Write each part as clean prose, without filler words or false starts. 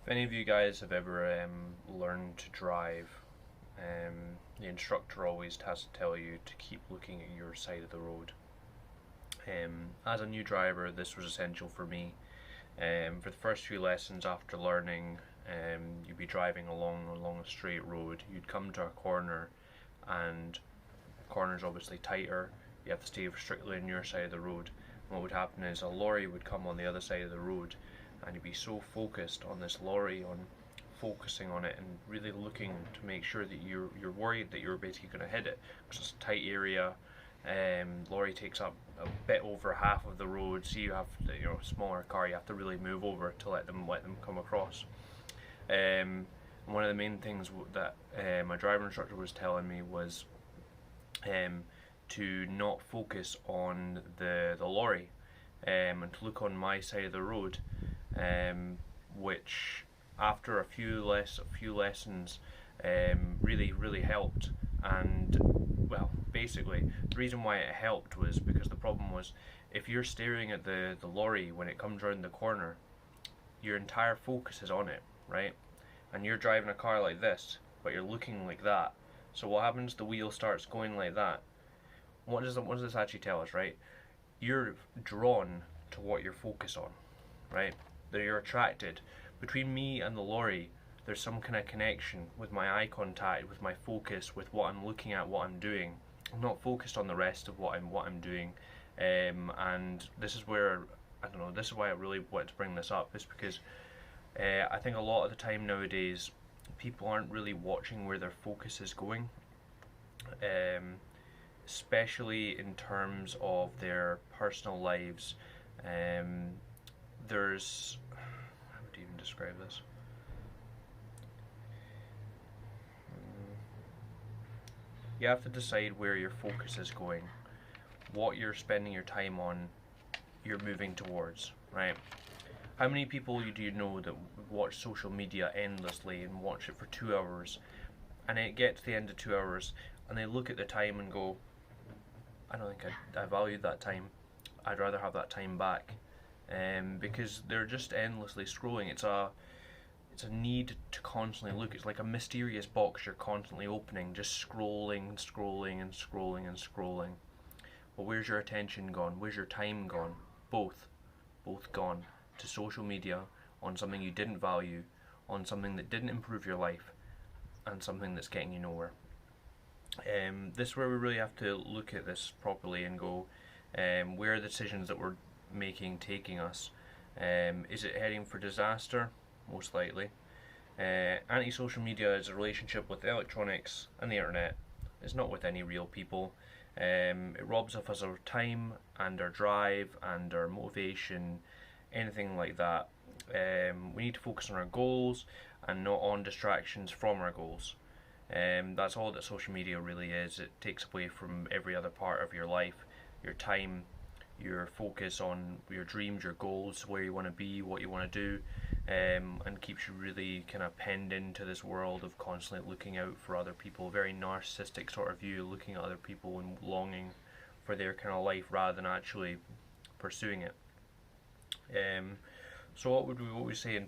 If any of you guys have ever learned to drive, the instructor always has to tell you to keep looking at your side of the road. As a new driver, this was essential for me. For the first few lessons after learning, you'd be driving along a straight road. You'd come to a corner, and the corner's obviously tighter. You have to stay strictly on your side of the road. And what would happen is a lorry would come on the other side of the road, and you'd be so focused on this lorry, on focusing on it and really looking to make sure that you're worried that you're basically going to hit it, because it's a tight area. Lorry takes up a bit over half of the road, so you have smaller car, you have to really move over to let them come across. One of the main things that my driver instructor was telling me was to not focus on the lorry, and to look on my side of the road, which after a few lessons really helped. And well, basically the reason why it helped was because the problem was, if you're staring at the lorry when it comes around the corner, your entire focus is on it, right? And you're driving a car like this, but you're looking like that. So what happens? The wheel starts going like that. What does this actually tell us, right? You're drawn to what you're focused on, right? That you're attracted. Between me and the lorry, there's some kind of connection with my eye contact, with my focus, with what I'm looking at, what I'm doing. I'm not focused on the rest of what I'm doing, and this is where, I don't know, this is why I really wanted to bring this up, is because I think a lot of the time nowadays people aren't really watching where their focus is going, especially in terms of their personal lives. There's, how would you even describe this? You have to decide where your focus is going, what you're spending your time on, you're moving towards, right? How many people do you know that watch social media endlessly and watch it for 2 hours, and it gets to the end of 2 hours and they look at the time and go, I don't think I valued that time, I'd rather have that time back, because they're just endlessly scrolling. It's a need to constantly look. It's like a mysterious box you're constantly opening, just scrolling and scrolling and scrolling and scrolling. Well, where's your attention gone? Where's your time gone? Both gone to social media, on something you didn't value, on something that didn't improve your life, and something that's getting you nowhere. This is where we really have to look at this properly and go, where are the decisions that we're making taking us? Is it heading for disaster? Most likely. Anti-social media is a relationship with electronics and the internet. It's not with any real people. It robs us of our time and our drive and our motivation, anything like that. We need to focus on our goals and not on distractions from our goals. That's all that social media really is. It takes away from every other part of your life, your time, your focus on your dreams, your goals, where you want to be, what you want to do, and keeps you really kind of penned into this world of constantly looking out for other people, very narcissistic sort of view, looking at other people and longing for their kind of life rather than actually pursuing it. So what would we say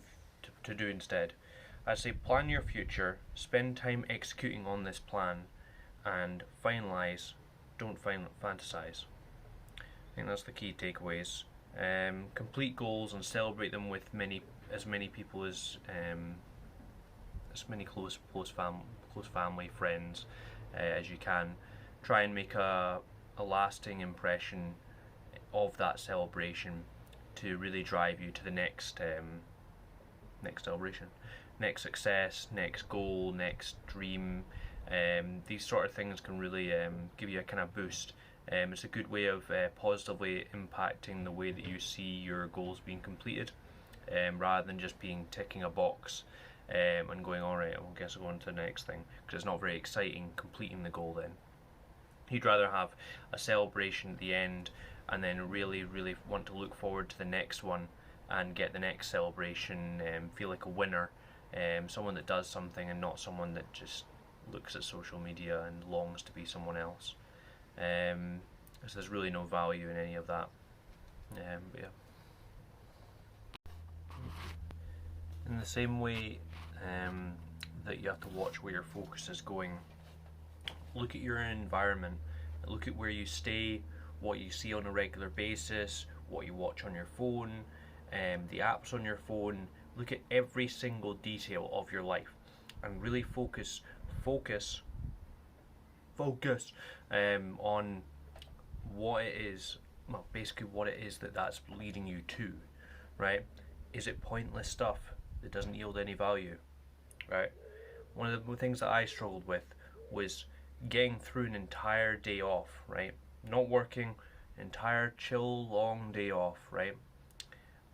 to do instead? I'd say plan your future, spend time executing on this plan, and finalise, don't fantasize. I think that's the key takeaways. Complete goals and celebrate them with as many people as many close family, friends as you can. Try and make a lasting impression of that celebration to really drive you to the next celebration, next success, next goal, next dream. These sort of things can really give you a kind of boost. It's a good way of positively impacting the way that you see your goals being completed, rather than just ticking a box and going, alright, I guess I'll go on to the next thing, because it's not very exciting completing the goal then. You'd rather have a celebration at the end and then really want to look forward to the next one and get the next celebration, feel like a winner, someone that does something and not someone that just looks at social media and longs to be someone else. So there's really no value in any of that. But yeah. In the same way that you have to watch where your focus is going, look at your environment, look at where you stay, what you see on a regular basis, what you watch on your phone, the apps on your phone. Look at every single detail of your life and really focus on what it is, well, basically what it is that's leading you to, right? Is it pointless stuff that doesn't yield any value, right? One of the things that I struggled with was getting through an entire day off, right? Not working, entire chill, long day off, right?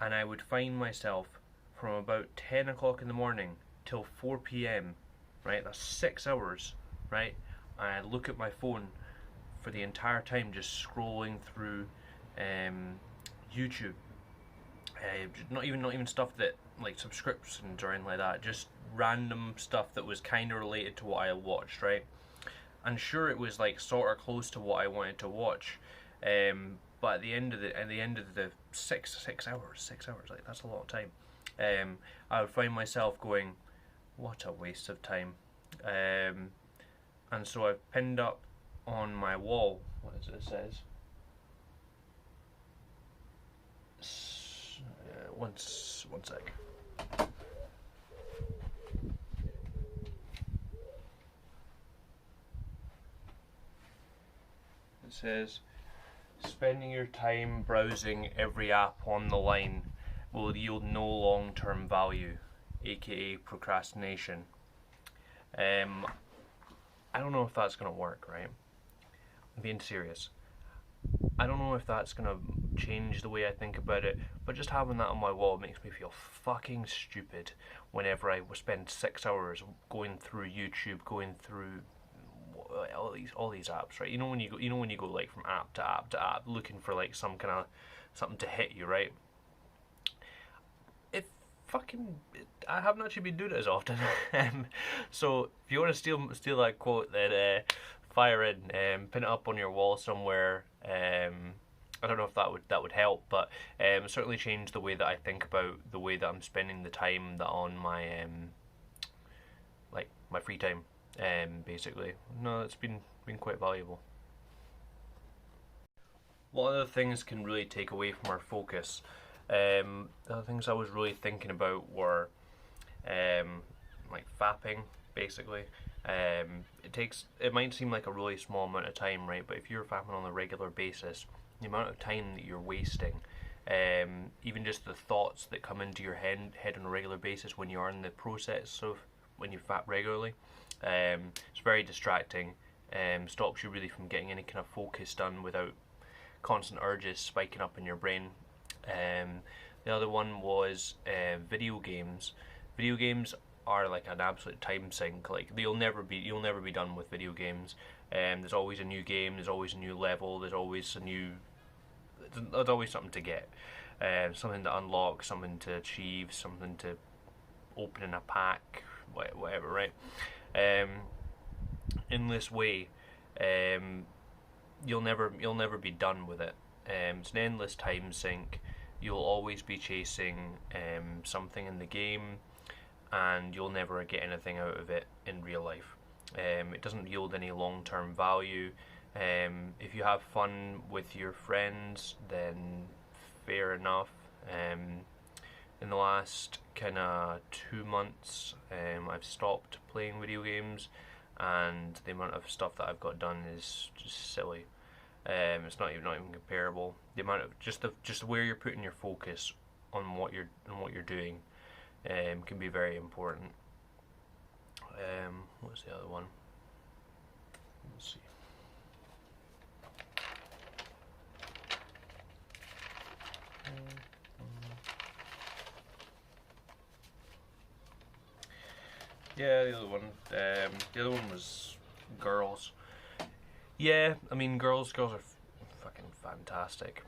And I would find myself from about 10 o'clock in the morning till 4 p.m., right? That's 6 hours, right? And I look at my phone for the entire time, just scrolling through YouTube. Not even stuff that like subscriptions or anything like that. Just random stuff that was kind of related to what I watched, right? And sure, it was like sort of close to what I wanted to watch, but at the end of the 6 hours, like that's a lot of time. I would find myself going, what a waste of time. And so I've pinned up on my wall, what is it says? One sec. It says, spending your time browsing every app on the line will yield no long-term value, aka procrastination. I don't know if that's going to work, right? I'm being serious. I don't know if that's going to change the way I think about it, but just having that on my wall makes me feel fucking stupid whenever I spend 6 hours going through YouTube, going through all these apps, right? You know when you go like from app to app to app looking for like some kind of something to hit you, right? I haven't actually been doing it as often. So if you want to steal that quote, then fire in, pin it up on your wall somewhere. I don't know if that would help, but certainly change the way that I think about the way that I'm spending the time that on my like my free time. Basically, no, it's been quite valuable. What other things can really take away from our focus? The other things I was really thinking about were like fapping, basically. It might seem like a really small amount of time, right? But if you're fapping on a regular basis, the amount of time that you're wasting, even just the thoughts that come into your head on a regular basis when you are in the process of when you fap regularly, it's very distracting. Stops you really from getting any kind of focus done without constant urges spiking up in your brain. The other one was video games. Video games are like an absolute time sink. Like you'll never be done with video games. There's always a new game. There's always a new level. There's always something to get, something to unlock, something to achieve, something to open in a pack, whatever. Right. In this way, you'll never be done with it. It's an endless time sink. You'll always be chasing something in the game, and you'll never get anything out of it in real life. It doesn't yield any long-term value. If you have fun with your friends, then fair enough. In the last kind of 2 months, I've stopped playing video games, and the amount of stuff that I've got done is just silly. It's not even comparable. The amount of just where you're putting your focus on what you're doing can be very important. What's the other one? Let's see. Yeah, the other one. The other one was girls. Yeah, I mean, girls are fucking fantastic.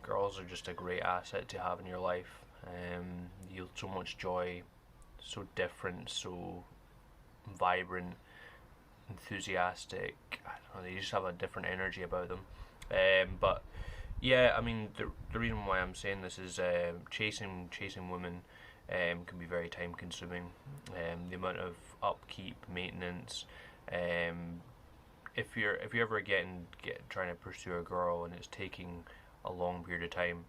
Girls are just a great asset to have in your life. Yield so much joy, so different, so vibrant, enthusiastic. I don't know, they just have a different energy about them. But yeah, I mean, the reason why I'm saying this is chasing women can be very time consuming. The amount of upkeep, maintenance. If you're ever trying to pursue a girl and it's taking a long period of time,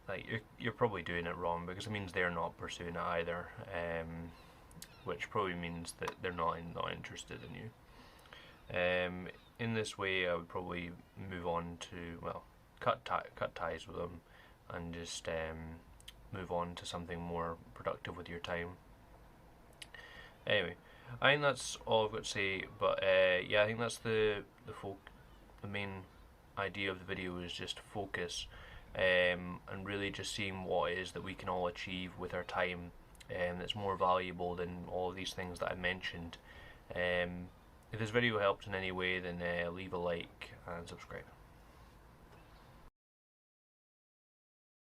like you're probably doing it wrong, because it means they're not pursuing it either, which probably means that they're not interested in you. In this way, I would probably move on to, well, cut ties with them, and just move on to something more productive with your time. Anyway, I think that's all I've got to say. But yeah, I think that's the main idea of the video, is just focus, and really just seeing what it is that we can all achieve with our time, that's more valuable than all of these things that I mentioned. If this video helped in any way, then leave a like and subscribe.